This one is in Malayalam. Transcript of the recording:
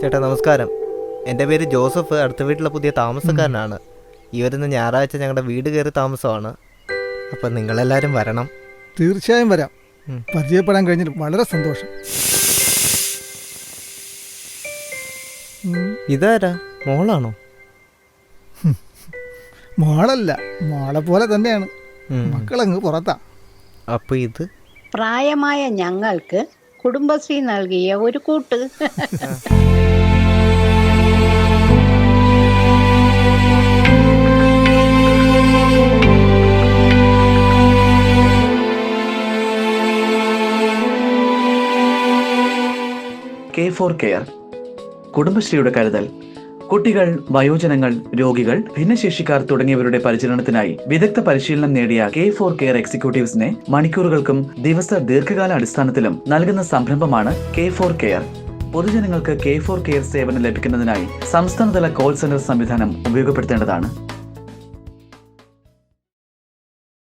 ചേട്ടാ നമസ്കാരം. എൻ്റെ പേര് ജോസഫ്. അടുത്ത വീട്ടിലെ പുതിയ താമസക്കാരനാണ്. ഈ വരുന്ന ഞായറാഴ്ച ഞങ്ങളുടെ വീട് കയറി താമസമാണ്. അപ്പം നിങ്ങളെല്ലാവരും വരണം. തീർച്ചയായും വരാം. പരിചയപ്പെടാൻ കഴിഞ്ഞിട്ട് വളരെ സന്തോഷം. ഇതാരാ, മോളാണോ? മോളല്ല, മോളെ പോലെ തന്നെയാണ്. മക്കളങ്ങ് പുറത്താ. അപ്പോൾ ഇത് പ്രായമായ ഞങ്ങൾക്ക് കുടുംബശ്രീ നൽകിയ ഒരു കൂട്ട്. K4 കെയർ, കുടുംബശ്രീയുടെ കരുതൽ. കുട്ടികൾ, വയോജനങ്ങൾ, രോഗികൾ, ഭിന്നശേഷിക്കാർ തുടങ്ങിയവരുടെ പരിചരണത്തിനായി വിദഗ്ധ പരിശീലനം നേടിയ K4 കെയർ എക്സിക്യൂട്ടീവ്സിനെ മണിക്കൂറുകൾക്കും ദീർഘകാല അടിസ്ഥാനത്തിലും നൽകുന്ന സംരംഭമാണ് K4 കെയർ. പൊതുജനങ്ങൾക്ക് K4 കെയർ സേവനം ലഭിക്കുന്നതിനായി സംസ്ഥാനതല കോൾ സെന്റർ സംവിധാനം ഉപയോഗപ്പെടുത്തേണ്ടതാണ്.